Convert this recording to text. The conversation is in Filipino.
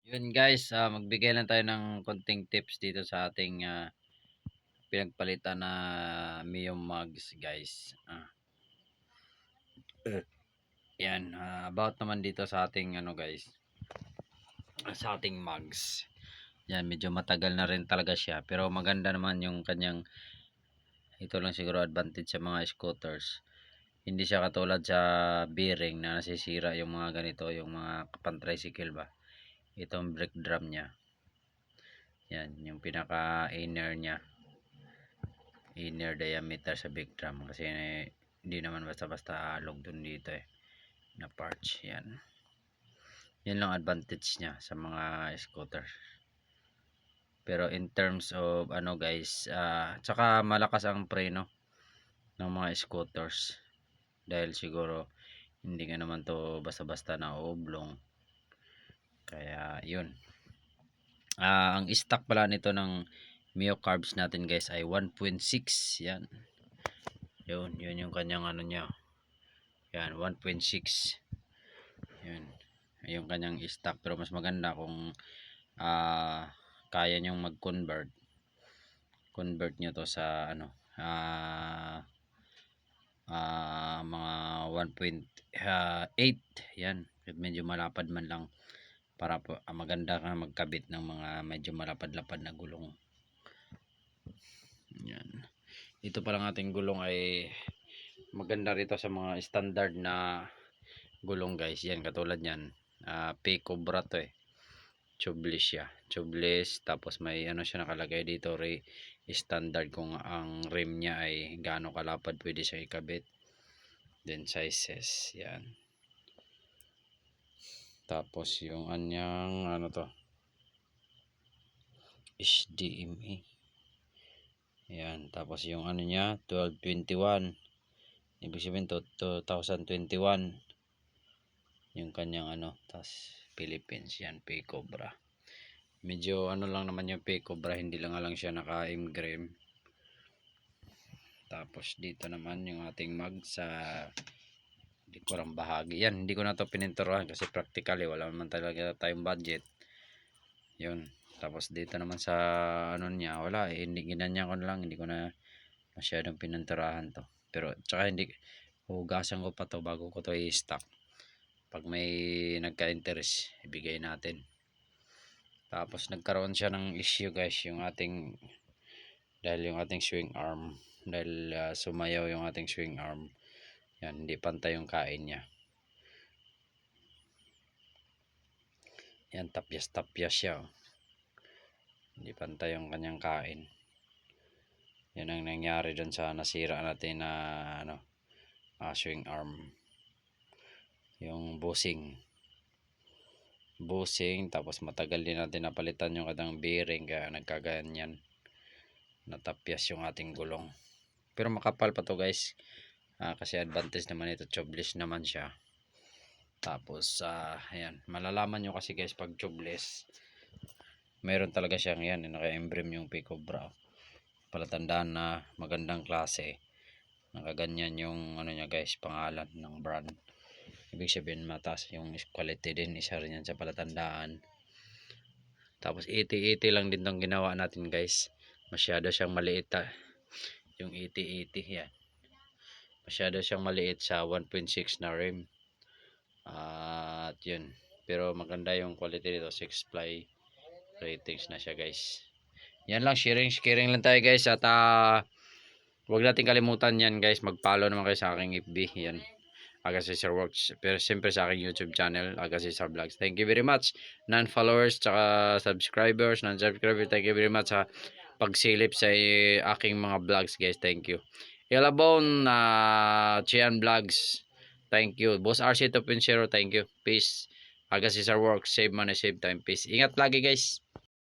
Yun guys, magbigay lang tayo ng konting tips dito sa ating pinagpalitan na Mio mugs guys. Yan, about naman dito sa ating ano guys, sa ating mugs. Yan, medyo matagal na rin talaga siya pero maganda naman yung kanyang, ito lang siguro advantage sa mga scooters. Hindi siya katulad sa bearing na nasisira yung mga ganito, yung mga pan-tricycle ba. Itong brake drum niya. Yan, yung pinaka inner diameter sa brake drum kasi hindi naman basta-basta alog dun dito na parts. Yan lang advantage niya sa mga scooter. Pero in terms of ano guys, tsaka malakas ang preno ng mga scooters dahil siguro hindi nga naman to basta-basta na oblong. Kaya yun, ang stock pala nito ng Mio carbs natin guys ay 1.6. Yun yung kanyang ano niya. Yan, 1.6. Yun, yung kanyang stock. Pero mas maganda kung kaya nyong mag-convert nyo to sa ano, mga 1.8. Yan, medyo malapad man lang para po maganda ka magkabit ng mga medyo malapad-lapad na gulong. Yan, ito pa lang ating gulong ay maganda rito sa mga standard na gulong guys. Yan, katulad yan, P-Cobra to tubeless siya, tubeless. Tapos may ano siya nakalagay dito, standard kung ang rim niya ay gaano kalapad pwede siya ikabit, then sizes. Yan, tapos yung anyang ano to, HDMI. Yan, tapos yung ano niya 1221, ibig sabihin to 2021 yung kanyang ano. Tapos Philippines, yan, P-Cobra. Medyo ano lang naman yung P-Cobra, hindi lang siya naka-engrame. Tapos dito naman yung ating mag sa likurang bahagi. Yan, hindi ko na to pininturahan kasi practically wala naman talaga tayong budget. Yun, tapos dito naman sa ano niya, wala hindi, ginanyan ko lang, hindi ko na masyadong pininturahan to. Pero tsaka hindi, hugasan ko pa to bago ko to i-stock. Pag may nagka-interest, ibigay natin. Tapos nagkaroon siya ng issue guys, yung ating, dahil yung ating swing arm, dahil sumayaw yung ating swing arm. Yan, hindi pantay yung kain niya. Yan, tapyas siya. Hindi pantay yung kanyang kain. Yan ang nangyari dun sa nasira natin na ano, swing arm. Yung bushing, tapos matagal din natin napalitan yung katang bearing, kaya nagkaganyan, natapyas yung ating gulong. Pero makapal pa to guys, kasi advantage naman ito, tubeless naman siya. Tapos ayan, malalaman nyo kasi guys pag tubeless, meron talaga siyang yan, naka-emblem yung P-Cobra, palatandaan na magandang klase, nakaganyan yung ano niya guys, pangalan ng brand. Ibig sabihin mataas yung quality din, isa rin yan sa palatandaan. Tapos 80-80 lang din tong ginawa natin guys, masyado siyang maliit yung 80-80. Yan, masyado siyang maliit sa 1.6 na rim. At yun, pero maganda yung quality nito, 6 ply ratings na siya guys. Yan lang, sharing lang tayo guys. At huwag natin kalimutan yan guys, mag-follow naman kayo sa aking FB, yan, Agasisar Works. Pero siyempre sa aking YouTube channel, Agasisar Vlogs. Thank you very much non-followers tsaka subscribers, non-subscribers, thank you very much sa pagsilip sa aking mga vlogs guys. Thank you. Ilabon Chian Vlogs, thank you. Boss RC 2.0, thank you. Peace. Agasisar Works, save money, save time. Peace. Ingat lagi guys.